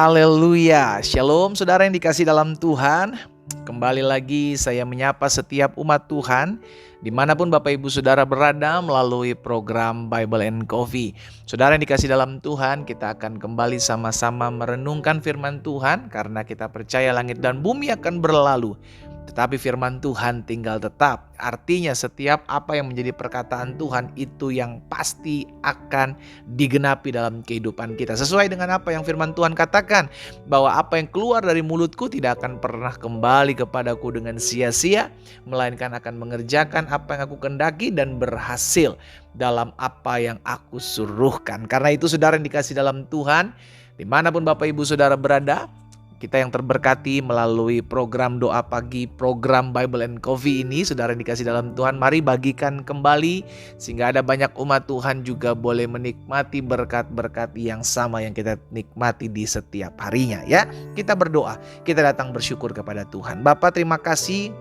Haleluya, shalom saudara yang dikasih dalam Tuhan. Kembali lagi saya menyapa setiap umat Tuhan dimanapun Bapak Ibu Saudara berada melalui program Bible and Coffee. Saudara yang dikasih dalam Tuhan, kita akan kembali sama-sama merenungkan firman Tuhan. Karena kita percaya langit dan bumi akan berlalu, tetapi firman Tuhan tinggal tetap. Artinya setiap apa yang menjadi perkataan Tuhan itu yang pasti akan digenapi dalam kehidupan kita. Sesuai dengan apa yang firman Tuhan katakan, bahwa apa yang keluar dari mulutku tidak akan pernah kembali kepadaku dengan sia-sia, melainkan akan mengerjakan apa yang aku kehendaki dan berhasil dalam apa yang aku suruhkan. Karena itu saudara yang dikasih dalam Tuhan, dimanapun Bapak Ibu Saudara berada, kita yang terberkati melalui program doa pagi, program Bible and Coffee ini, saudara yang dikasih dalam Tuhan, mari bagikan kembali sehingga ada banyak umat Tuhan juga boleh menikmati berkat-berkat yang sama yang kita nikmati di setiap harinya ya. Kita berdoa, kita datang bersyukur kepada Tuhan. Bapa, terima kasih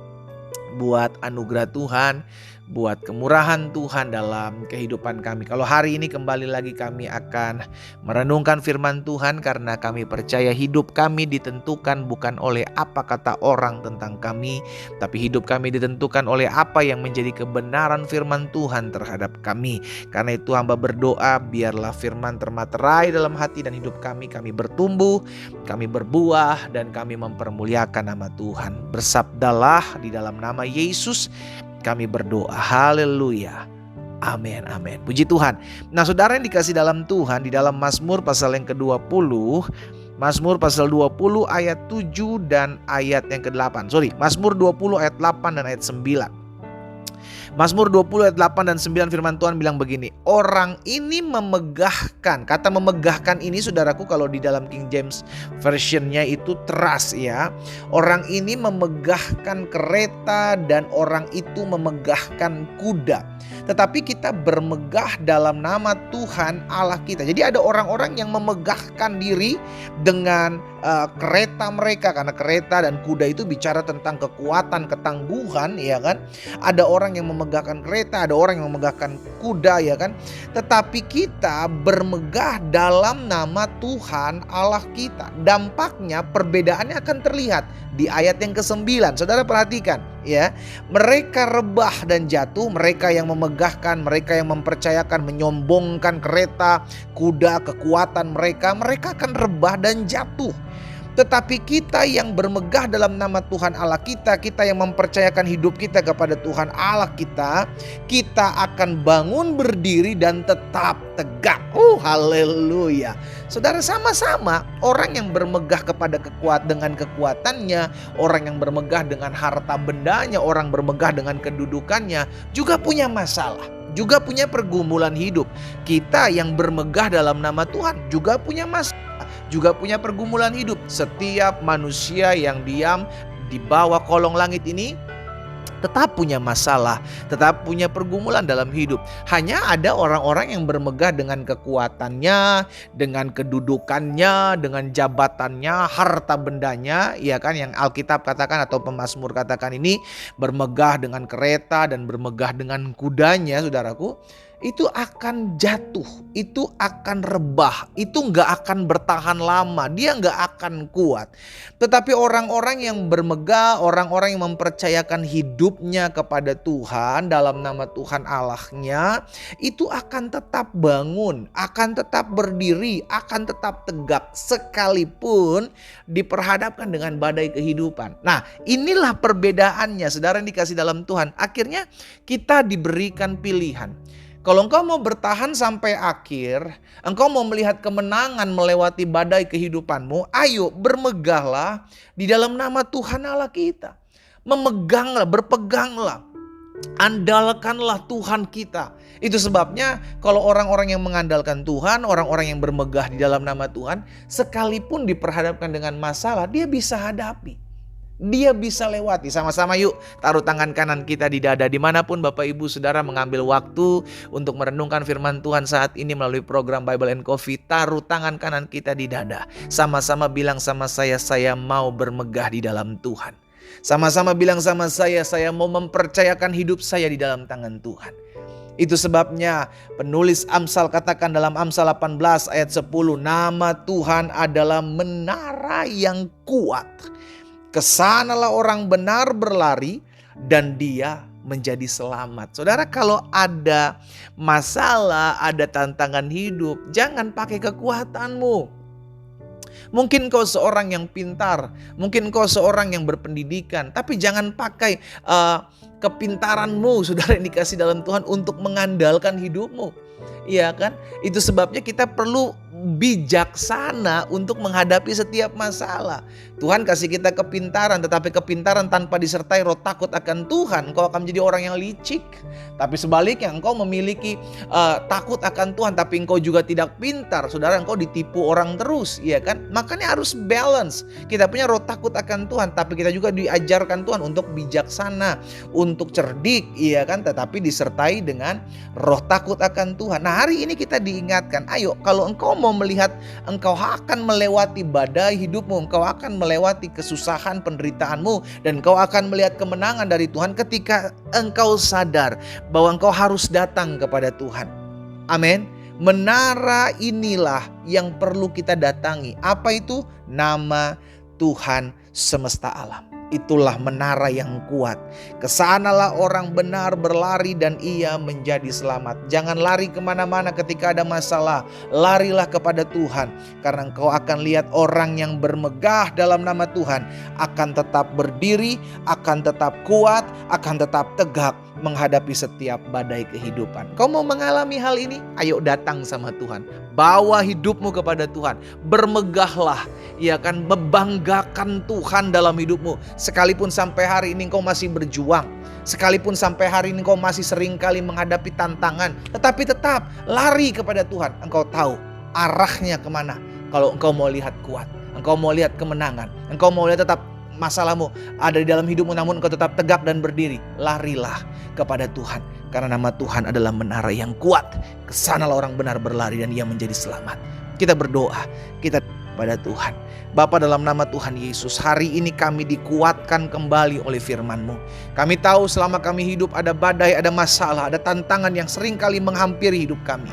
buat anugerah Tuhan, buat kemurahan Tuhan dalam kehidupan kami. Kalau hari ini kembali lagi kami akan merenungkan firman Tuhan, karena kami percaya hidup kami ditentukan bukan oleh apa kata orang tentang kami, tapi hidup kami ditentukan oleh apa yang menjadi kebenaran firman Tuhan terhadap kami. Karena itu hamba berdoa, biarlah firman termaterai dalam hati dan hidup kami bertumbuh, kami berbuah, dan kami mempermuliakan nama Tuhan. Bersabdalah di dalam nama Yesus kami berdoa, haleluya, amin, amin. Puji Tuhan. Nah saudara yang dikasih dalam Tuhan, di dalam Mazmur pasal yang ke-20, Mazmur pasal 20 ayat 7 dan ayat yang ke-8. Mazmur 20 ayat 8 dan ayat 9. Mazmur 20 ayat 8 dan 9 firman Tuhan bilang begini, orang ini memegahkan. Kata memegahkan ini saudaraku kalau di dalam King James Version-nya itu trust ya. Orang ini memegahkan kereta dan orang itu memegahkan kuda. Tetapi kita bermegah dalam nama Tuhan Allah kita. Jadi ada orang-orang yang memegahkan diri dengan kereta mereka, karena kereta dan kuda itu bicara tentang kekuatan, ketangguhan ya kan. Ada orang yang memegahkan kereta, ada orang yang memegahkan kuda ya kan. Tetapi kita bermegah dalam nama Tuhan Allah kita. Dampaknya perbedaannya akan terlihat di ayat yang ke-9. Saudara perhatikan ya. Mereka rebah dan jatuh, mereka yang memegahkan, mereka yang mempercayakan, menyombongkan kereta, kuda, kekuatan mereka akan rebah dan jatuh. Tetapi kita yang bermegah dalam nama Tuhan Allah kita, kita yang mempercayakan hidup kita kepada Tuhan Allah kita akan bangun berdiri dan tetap tegak. Haleluya. Saudara, sama-sama orang yang bermegah kepada dengan kekuatannya, orang yang bermegah dengan harta bendanya, orang bermegah dengan kedudukannya juga punya masalah, juga punya pergumulan hidup. Kita yang bermegah dalam nama Tuhan juga punya masalah, juga punya pergumulan hidup. Setiap manusia yang diam di bawah kolong langit ini tetap punya masalah, tetap punya pergumulan dalam hidup. Hanya ada orang-orang yang bermegah dengan kekuatannya, dengan kedudukannya, dengan jabatannya, harta bendanya, ya kan, yang Alkitab katakan atau pemazmur katakan ini bermegah dengan kereta dan bermegah dengan kudanya, saudaraku. Itu akan jatuh, itu akan rebah, itu gak akan bertahan lama, dia gak akan kuat. Tetapi orang-orang yang bermegah, orang-orang yang mempercayakan hidupnya kepada Tuhan dalam nama Tuhan Allahnya, itu akan tetap bangun, akan tetap berdiri, akan tetap tegak sekalipun diperhadapkan dengan badai kehidupan. Nah, inilah perbedaannya saudara yang dikasih dalam Tuhan. Akhirnya kita diberikan pilihan. Kalau engkau mau bertahan sampai akhir, engkau mau melihat kemenangan melewati badai kehidupanmu, ayo bermegahlah di dalam nama Tuhan Allah kita. Memeganglah, berpeganglah, andalkanlah Tuhan kita. Itu sebabnya kalau orang-orang yang mengandalkan Tuhan, orang-orang yang bermegah di dalam nama Tuhan, sekalipun diperhadapkan dengan masalah, dia bisa hadapi. Dia bisa lewati. Sama-sama yuk taruh tangan kanan kita di dada. Dimanapun Bapak Ibu Saudara mengambil waktu untuk merenungkan firman Tuhan saat ini melalui program Bible and Coffee, taruh tangan kanan kita di dada. Sama-sama bilang sama saya mau bermegah di dalam Tuhan. Sama-sama bilang sama saya mau mempercayakan hidup saya di dalam tangan Tuhan. Itu sebabnya penulis Amsal katakan dalam Amsal 18 ayat 10, nama Tuhan adalah menara yang kuat. Kesanalah orang benar berlari dan dia menjadi selamat. Saudara, kalau ada masalah, ada tantangan hidup, jangan pakai kekuatanmu. Mungkin kau seorang yang pintar, mungkin kau seorang yang berpendidikan, tapi jangan pakai kepintaranmu, saudara yang dikasih dalam Tuhan, untuk mengandalkan hidupmu. Iya kan? Itu sebabnya kita perlu bijaksana untuk menghadapi setiap masalah. Tuhan kasih kita kepintaran, tetapi kepintaran tanpa disertai roh takut akan Tuhan, engkau akan menjadi orang yang licik. Tapi sebaliknya, engkau memiliki takut akan Tuhan, tapi engkau juga tidak pintar, saudara, engkau ditipu orang terus, iya kan? Makanya harus balance. Kita punya roh takut akan Tuhan, tapi kita juga diajarkan Tuhan untuk bijaksana, untuk cerdik, iya kan? Tetapi disertai dengan roh takut akan Tuhan. Nah, hari ini kita diingatkan, ayo, kalau engkau mau melihat engkau akan melewati badai hidupmu, engkau akan melewati kesusahan penderitaanmu, dan engkau akan melihat kemenangan dari Tuhan ketika engkau sadar bahwa engkau harus datang kepada Tuhan. Amin. Menara inilah yang perlu kita datangi. Apa itu? Nama Tuhan semesta alam. Itulah menara yang kuat. Kesanalah orang benar berlari dan ia menjadi selamat. Jangan lari kemana-mana ketika ada masalah. Larilah kepada Tuhan. Karena engkau akan lihat orang yang bermegah dalam nama Tuhan akan tetap berdiri, akan tetap kuat, akan tetap tegak menghadapi setiap badai kehidupan. Kau mau mengalami hal ini? Ayo datang sama Tuhan. Bawa hidupmu kepada Tuhan. Bermegahlah, ya kan, membanggakan Tuhan dalam hidupmu. Sekalipun sampai hari ini engkau masih berjuang, sekalipun sampai hari ini engkau masih seringkali menghadapi tantangan, tetapi tetap lari kepada Tuhan. Engkau tahu arahnya kemana. Kalau engkau mau lihat kuat, engkau mau lihat kemenangan, engkau mau lihat tetap masalahmu ada di dalam hidupmu, namun engkau tetap tegak dan berdiri, larilah kepada Tuhan. Karena nama Tuhan adalah menara yang kuat. Kesanalah orang benar berlari dan ia menjadi selamat. Kita berdoa, kita pada Tuhan. Bapa, dalam nama Tuhan Yesus, hari ini kami dikuatkan kembali oleh firman-Mu. Kami tahu selama kami hidup ada badai, ada masalah, ada tantangan yang seringkali menghampiri hidup kami.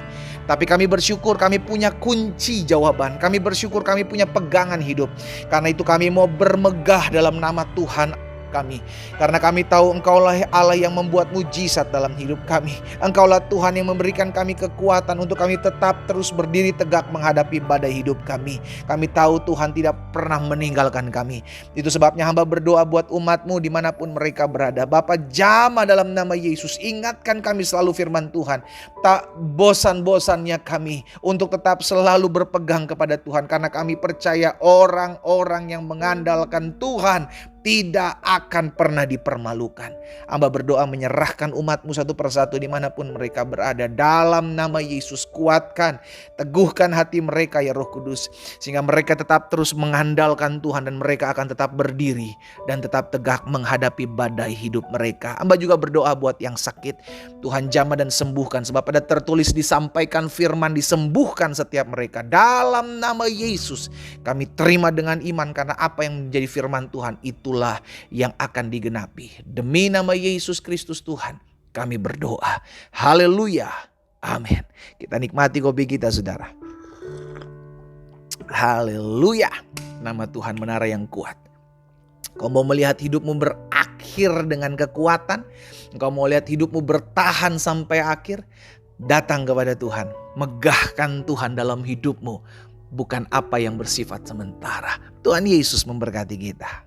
Tapi kami bersyukur kami punya kunci jawaban. Kami bersyukur kami punya pegangan hidup. Karena itu kami mau bermegah dalam nama Tuhan kami. Karena kami tahu Engkaulah Allah yang membuat mujizat dalam hidup kami. Engkaulah Tuhan yang memberikan kami kekuatan untuk kami tetap terus berdiri tegak menghadapi badai hidup kami. Kami tahu Tuhan tidak pernah meninggalkan kami. Itu sebabnya hamba berdoa buat umat-Mu dimanapun mereka berada. Bapa, jamah dalam nama Yesus, ingatkan kami selalu firman Tuhan. Tak bosan-bosannya kami untuk tetap selalu berpegang kepada Tuhan. Karena kami percaya orang-orang yang mengandalkan Tuhan tidak akan pernah dipermalukan. Hamba berdoa menyerahkan umat-Mu satu persatu dimanapun mereka berada. Dalam nama Yesus, kuatkan, teguhkan hati mereka ya Roh Kudus. Sehingga mereka tetap terus mengandalkan Tuhan dan mereka akan tetap berdiri dan tetap tegak menghadapi badai hidup mereka. Hamba juga berdoa buat yang sakit. Tuhan jamah dan sembuhkan. Sebab ada tertulis disampaikan firman disembuhkan setiap mereka. Dalam nama Yesus kami terima dengan iman karena apa yang menjadi firman Tuhan itulah yang akan digenapi. Demi nama Yesus Kristus Tuhan kami berdoa. Haleluya. Amin. Kita nikmati kopi kita, saudara. Haleluya. Nama Tuhan menara yang kuat. Kau mau melihat hidupmu berakhir dengan kekuatan? Kau mau lihat hidupmu bertahan sampai akhir? Datang kepada Tuhan. Megahkan Tuhan dalam hidupmu. Bukan apa yang bersifat sementara. Tuhan Yesus memberkati kita.